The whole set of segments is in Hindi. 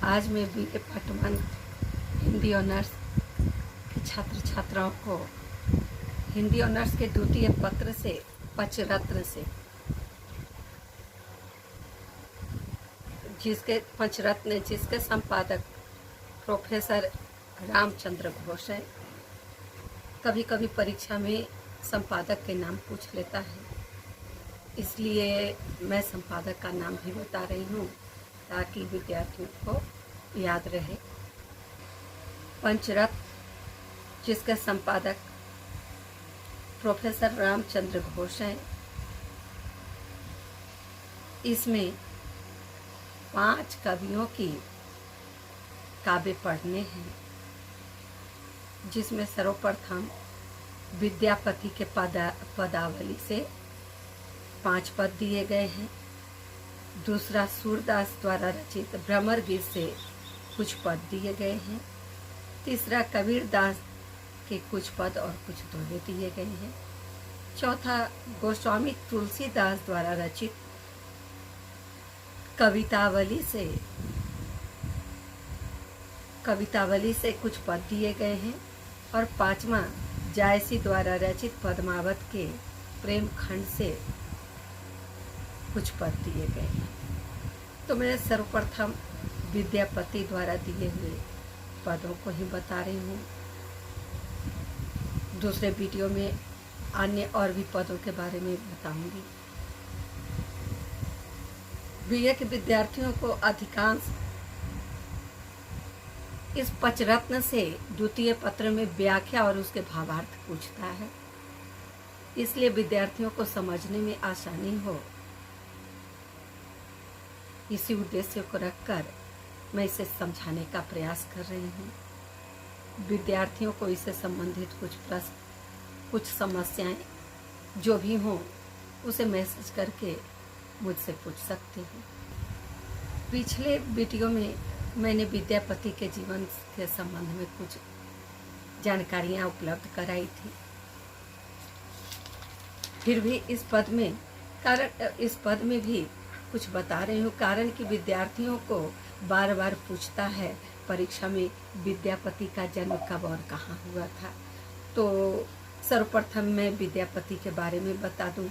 आज मैं BA पार्ट 1 हिंदी ऑनर्स के छात्र छात्राओं को हिंदी ऑनर्स के द्वितीय पत्र से पंचरत्न से जिसके संपादक प्रोफेसर रामचंद्र घोष है। कभी कभी परीक्षा में संपादक के नाम पूछ लेता है, इसलिए मैं संपादक का नाम भी बता रही हूँ ताकि विद्यार्थियों को याद रहे। पंचरत्न जिसके संपादक प्रोफेसर रामचंद्र घोष हैं, इसमें 5 कवियों की काव्य पढ़ने हैं, जिसमें सर्वप्रथम विद्यापति के पदावली से 5 पद दिए गए हैं। दूसरा सूरदास द्वारा रचित भ्रमर गीत से कुछ पद दिए गए हैं। तीसरा कबीरदास के कुछ पद और कुछ दोहे दिए गए हैं। चौथा गोस्वामी तुलसीदास द्वारा रचित कवितावली से कुछ पद दिए गए हैं। और 5वां जायसी द्वारा रचित पद्मावत के प्रेम खंड से कुछ पद दिए गए हैं। तो मैं सर्वप्रथम विद्यापति द्वारा दिए हुए पदों को ही बता रही हूँ। दूसरे वीडियो में अन्य और भी पदों के बारे में बताऊंगी। BA के विद्यार्थियों को अधिकांश इस पंचरत्न से द्वितीय पत्र में व्याख्या और उसके भावार्थ पूछता है, इसलिए विद्यार्थियों को समझने में आसानी हो, इसी उद्देश्य को रखकर मैं इसे समझाने का प्रयास कर रही हूँ। विद्यार्थियों को इससे संबंधित कुछ प्रश्न, कुछ समस्याएं जो भी हों, उसे मैसेज करके मुझसे पूछ सकते हैं। पिछले वीडियो में मैंने विद्यापति के जीवन के संबंध में कुछ जानकारियां उपलब्ध कराई थी। फिर भी इस पद में भी कुछ बता रही हूँ, कारण कि विद्यार्थियों को बार बार पूछता है परीक्षा में विद्यापति का जन्म कब और कहाँ हुआ था। तो सर्वप्रथम मैं विद्यापति के बारे में बता दूं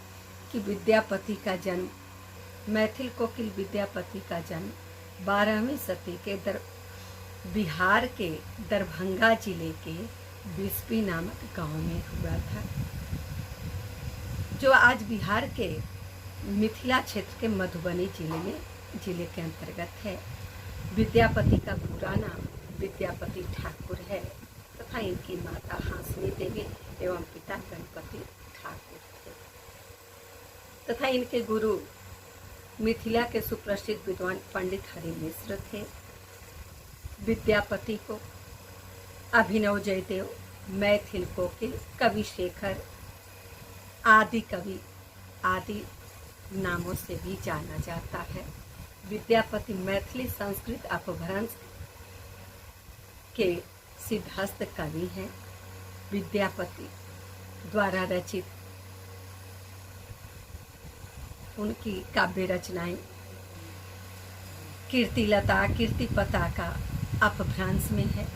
कि विद्यापति का जन्म, मैथिल कोकिल विद्यापति का जन्म 12वीं सदी के बिहार के दरभंगा जिले के बिस्फी नामक गांव में हुआ था, जो आज बिहार के मिथिला क्षेत्र के मधुबनी जिले के अंतर्गत है। विद्यापति का पूरा नाम विद्यापति ठाकुर है तथा इनकी माता हांसनी देवी एवं पिता गणपति ठाकुर थे तथा इनके गुरु मिथिला के सुप्रसिद्ध विद्वान पंडित हरि मिश्र थे। विद्यापति को अभिनव जयदेव, मैथिल कोकिल, कवि शेखर, आदि कवि आदि नामों से भी जाना जाता है। विद्यापति मैथिली संस्कृत अपभ्रंश के सिद्धहस्त कवि हैं। विद्यापति द्वारा रचित उनकी काव्य रचनाएं कीर्तिलता, कीर्तिपताका अपभ्रंश में है।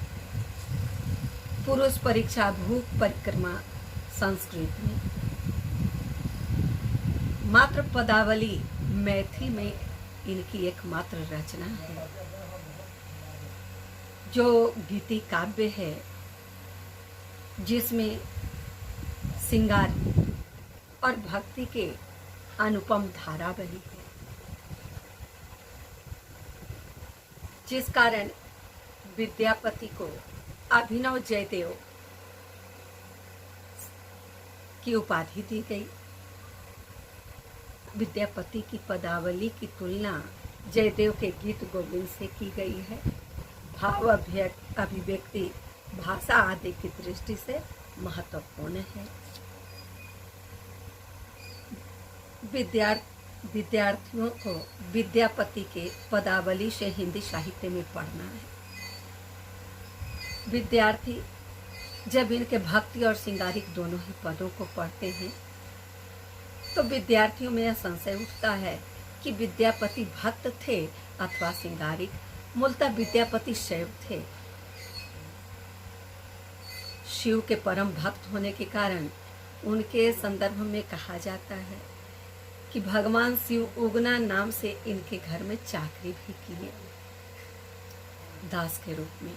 पुरुष परीक्षा, भूप परिक्रमा संस्कृत में। मात्र पदावली मैथिली में इनकी एकमात्र रचना है, जो गीति काव्य है, जिसमें श्रृंगार और भक्ति के अनुपम धारा बही है, जिस कारण विद्यापति को अभिनव जयदेव की उपाधि दी गई। विद्यापति की पदावली की तुलना जयदेव के गीत गोविंद से की गई है। भाव अभिव्यक्ति, भाषा आदि की दृष्टि से महत्वपूर्ण है। विद्यार्थियों को विद्यापति के पदावली से हिंदी साहित्य में पढ़ना है। विद्यार्थी जब इनके भक्ति और श्रृंगारिक दोनों ही पदों को पढ़ते हैं, तो विद्यार्थियों में यह संशय उठता है कि विद्यापति भक्त थे अथवा श्रृंगारिक। मूलतः विद्यापति शैव थे। शिव के परम भक्त होने के कारण उनके संदर्भ में कहा जाता है कि भगवान शिव उगना नाम से इनके घर में चाकरी भी किए दास के रूप में।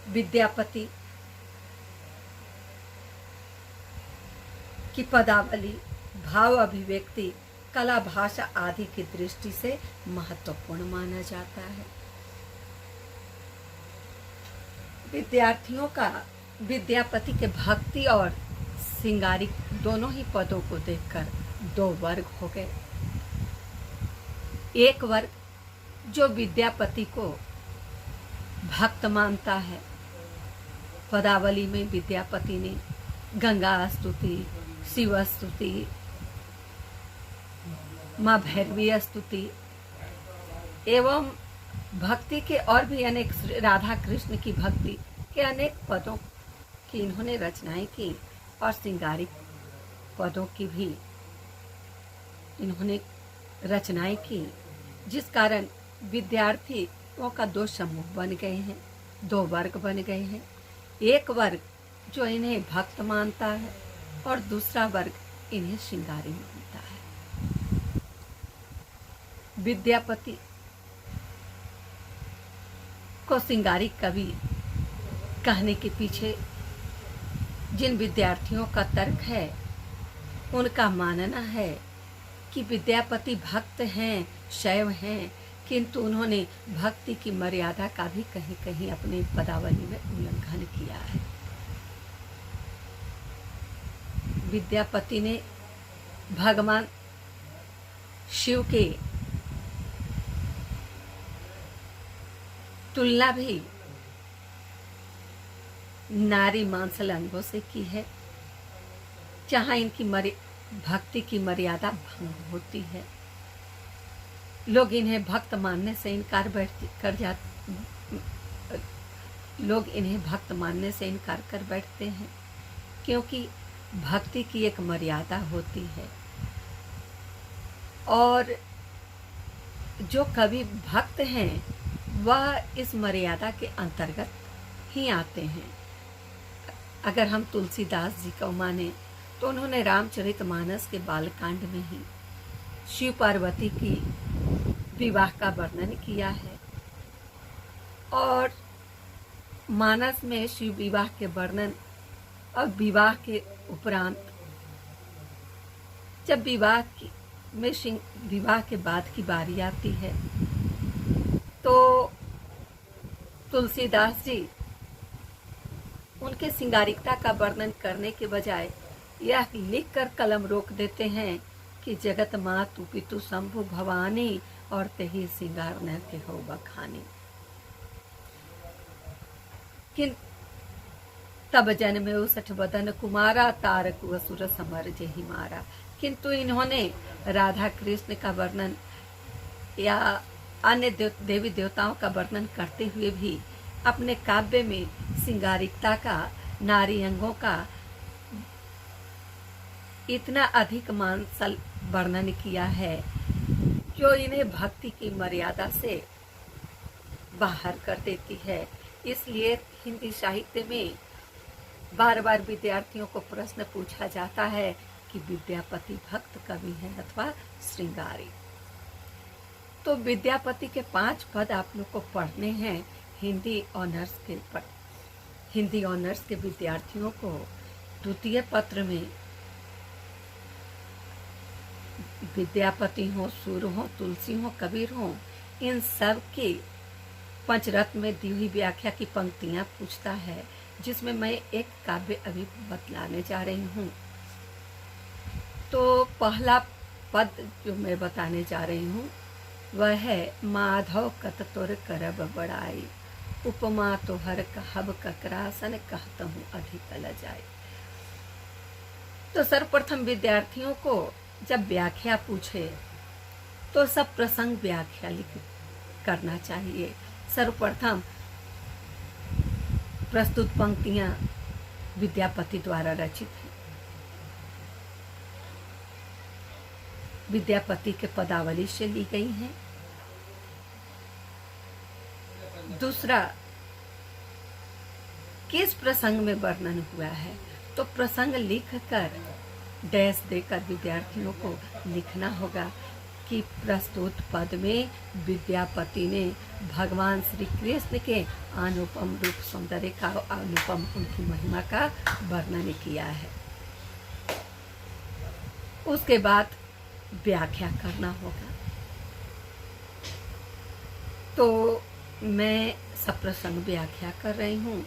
विद्यापति की पदावली भाव अभिव्यक्ति कला भाषा आदि की दृष्टि से महत्वपूर्ण माना जाता है। विद्यार्थियों का विद्यापति के भक्ति और सिंगारिक दोनों ही पदों को देखकर दो वर्ग हो गए। एक वर्ग जो विद्यापति को भक्त मानता है, पदावली में विद्यापति ने गंगा स्तुति, शिव स्तुति, माँ भैरवी स्तुति एवं भक्ति के और भी अनेक, राधा कृष्ण की भक्ति के अनेक पदों की इन्होंने रचनाएं की और सिंगारिक पदों की भी इन्होंने रचनाएं की, जिस कारण विद्यार्थियों का दो समूह बन गए हैं, दो वर्ग बन गए हैं। एक वर्ग जो इन्हें भक्त मानता है और दूसरा वर्ग इन्हें श्रृंगारी मानता है। विद्यापति को श्रृंगारी कवि कहने के पीछे जिन विद्यार्थियों का तर्क है, उनका मानना है कि विद्यापति भक्त हैं, शैव हैं, किंतु उन्होंने भक्ति की मर्यादा का भी कहीं कहीं अपने पदावली में उल्लंघन किया है। विद्यापति ने भगवान शिव के तुलना भी नारी मांसल अंगों से की है, जहां इनकी भक्ति की मर्यादा भंग होती है। लोग इन्हें भक्त मानने से इनकार कर बैठते हैं, क्योंकि भक्ति की एक मर्यादा होती है और जो कवि भक्त हैं वह इस मर्यादा के अंतर्गत ही आते हैं। अगर हम तुलसीदास जी को माने तो उन्होंने रामचरितमानस के बालकांड में ही शिव पार्वती की विवाह का वर्णन किया है और मानस में शिव विवाह के वर्णन और विवाह के उपरांत जब विवाह के बाद की बारी आती है तो तुलसीदास जी उनके सिंगारिकता का वर्णन करने के बजाय यह लिखकर कलम रोक देते हैं कि जगत मातु पितु शंभु भवानी और तेहि सिंगार न के हो बखानी। किन तब जन्मे 59 बदन कुमारा तारक असुर समर जेहि मारा। किंतु इन्होंने राधा कृष्ण का वर्णन या अन्य देवी देवताओं का वर्णन करते हुए भी अपने काव्य में सिंगारिकता का, नारी अंगों का इतना अधिक मांसल वर्णन किया है जो इन्हें भक्ति की मर्यादा से बाहर कर देती है। इसलिए हिंदी साहित्य में बार बार विद्यार्थियों को प्रश्न पूछा जाता है कि विद्यापति भक्त कवि हैं अथवा श्रृंगारी। तो विद्यापति के 5 पद आप लोग को पढ़ने हैं हिंदी ऑनर्स के विद्यार्थियों को। द्वितीय पत्र में विद्यापति हो, सूर हो, तुलसी हो, कबीर हो, इन सब के पंचरत्न में दी हुई व्याख्या की पंक्तियां पूछता है, जिसमें मैं एक काव्य अभी बतलाने जा रही हूँ। तो पहला पद जो मैं बताने जा रही हूँ वह है माधव कत तोर करब बड़ाई, उपमा तोहर कहब ककरासन कहतहूँ अधिक लजाई। तो सर्वप्रथम विद्यार्थियों को जब व्याख्या पूछे तो सब प्रसंग व्याख्या करना चाहिए। सर्वप्रथम प्रस्तुत पंक्तियां विद्यापति द्वारा रचित हैं। विद्यापति के पदावली से ली गई हैं। दूसरा, किस प्रसंग में वर्णन हुआ है, तो प्रसंग लिखकर डैश देकर विद्यार्थियों को लिखना होगा कि प्रस्तुत पद में विद्यापति ने भगवान श्री कृष्ण के अनुपम रूप सौंदर्य का, अनुपम उनकी महिमा का वर्णन किया है। उसके बाद व्याख्या करना होगा। तो मैं सप्रसंग व्याख्या कर रही हूँ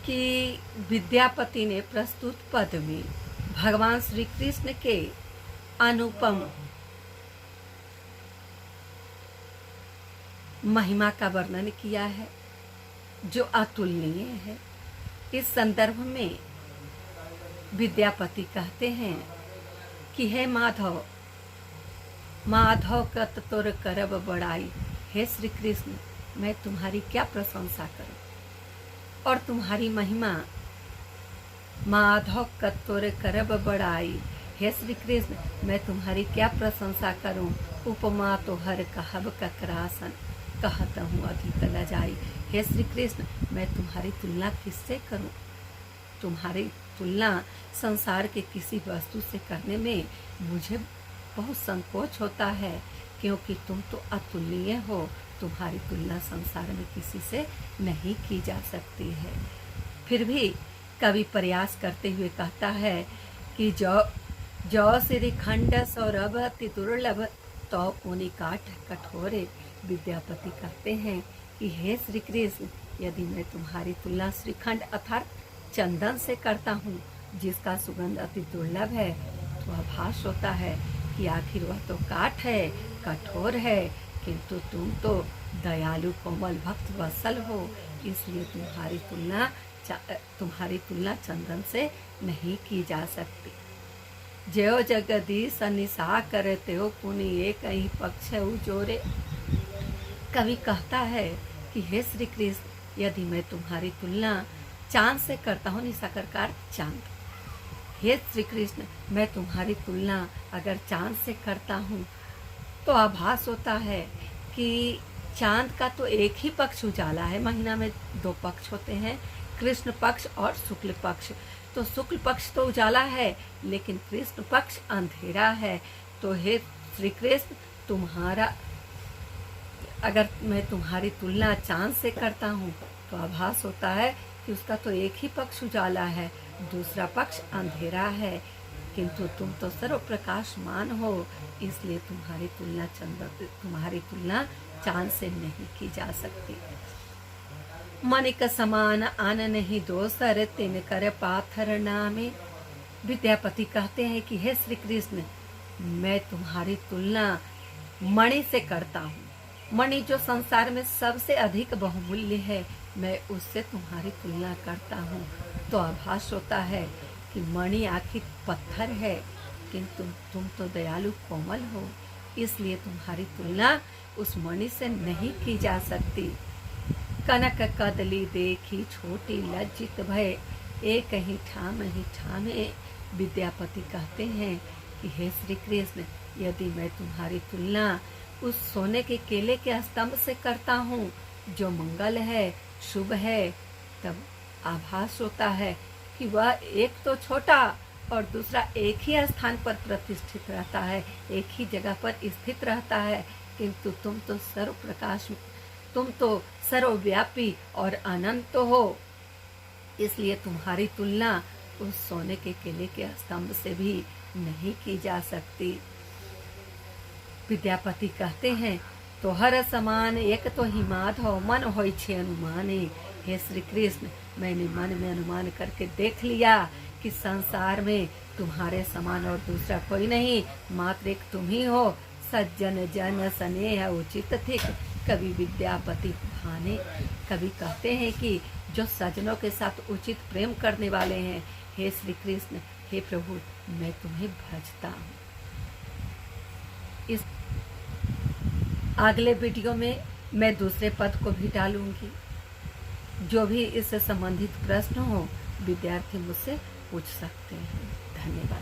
कि विद्यापति ने प्रस्तुत पद में भगवान श्री कृष्ण के अनुपम महिमा का वर्णन किया है जो अतुलनीय है। इस संदर्भ में विद्यापति कहते हैं कि हे माधव, माधव कत तोर करब बड़ाई। हे श्री कृष्ण, मैं तुम्हारी क्या प्रशंसा करूं और तुम्हारी महिमा। माधव कत तोर करब बड़ाई। हे श्री कृष्ण, मैं तुम्हारी क्या प्रशंसा करूं। उपमा तो हर कहब ककरासन, कहता हूँ अधिक न जाई। हे श्री कृष्ण, मैं तुम्हारी तुलना किससे करूं। तुम्हारी तुलना संसार के किसी वस्तु से करने में मुझे बहुत संकोच होता है, क्योंकि तुम तो अतुलनीय हो। तुम्हारी तुलना संसार में किसी से नहीं की जा सकती है। फिर भी कवि प्रयास करते हुए कहता है कि जो श्रीखंड सौरभ अति दुर्लभ, तो पुनि काठ कठोरे। विद्यापति कहते हैं कि हे श्री कृष्ण, यदि मैं तुम्हारी तुलना श्रीखंड अर्थात चंदन से करता हूँ, जिसका सुगंध अति दुर्लभ है, तो आभास होता है कि आखिर वह तो काठ है, कठोर है, किंतु तुम तो दयालु कोमल भक्त वत्सल हो, इसलिए तुम्हारी तुलना चंदन से नहीं की जा सकती। ज्यो जगदीश निशा करते हो पुनि एक ही पक्ष उजोरे। कवि कहता है कि हे श्री कृष्ण, यदि मैं तुम्हारी तुलना चांद से करता हूँ, निशाकर चांद। हे श्री कृष्ण, मैं तुम्हारी तुलना अगर चांद से करता हूँ तो आभास होता है कि चांद का तो एक ही पक्ष उजाला है। महीना में 2 पक्ष होते हैं, कृष्ण पक्ष और शुक्ल पक्ष। तो शुक्ल पक्ष तो उजाला है, लेकिन कृष्ण पक्ष अंधेरा है। तो हे श्री कृष्ण, अगर मैं तुम्हारी तुलना चांद से करता हूँ तो आभास होता है कि उसका तो एक ही पक्ष उजाला है, दूसरा पक्ष अंधेरा है, किंतु तुम तो सर्व प्रकाशमान हो, इसलिए तुम्हारी तुलना चांद से नहीं की जा सकती। मनिक समान आन नहीं दोसर, तिन कर पाथर नामे। विद्यापति कहते हैं कि हे श्री कृष्ण, मैं तुम्हारी तुलना मणि से करता हूँ। मणि जो संसार में सबसे अधिक बहुमूल्य है, मैं उससे तुम्हारी तुलना करता हूँ। तो आभास होता है कि मणि आखिर पत्थर है, किंतु तुम तो दयालु कोमल हो, इसलिए तुम्हारी तुलना उस मणि से नहीं की जा सकती। कनक कदली देखी छोटी लज्जित भय, एक ही ठामे। विद्यापति कहते हैं कि हे श्री कृष्ण, यदि मैं तुम्हारी तुलना उस सोने के केले के स्तंभ से करता हूँ जो मंगल है, शुभ है, तब आभास होता है कि वह एक तो छोटा और दूसरा एक ही स्थान पर प्रतिष्ठित रहता है, एक ही जगह पर स्थित रहता है, किंतु तुम तो सर्वव्यापी और अनंत हो, इसलिए तुम्हारी तुलना उस सोने के केले के स्तंभ से भी नहीं की जा सकती। विद्यापति कहते हैं, तो हर समान एक तो ही माधव, मन होई छे अनुमाने। हे श्री कृष्ण, मैंने मन में अनुमान करके देख लिया कि संसार में तुम्हारे समान और दूसरा कोई नहीं, मात्र एक तुम ही हो। सज्जन जन स्नेह उचित थिक। कवि विद्यापति भाने कवि कहते हैं कि जो सज्जनों के साथ उचित प्रेम करने वाले हैं, हे श्री कृष्ण, हे प्रभु, मैं तुम्हें भजता हूँ। इस अगले वीडियो में मैं दूसरे पद को भी डालूंगी। जो भी इससे संबंधित प्रश्न हो, विद्यार्थी मुझसे पूछ सकते हैं। धन्यवाद।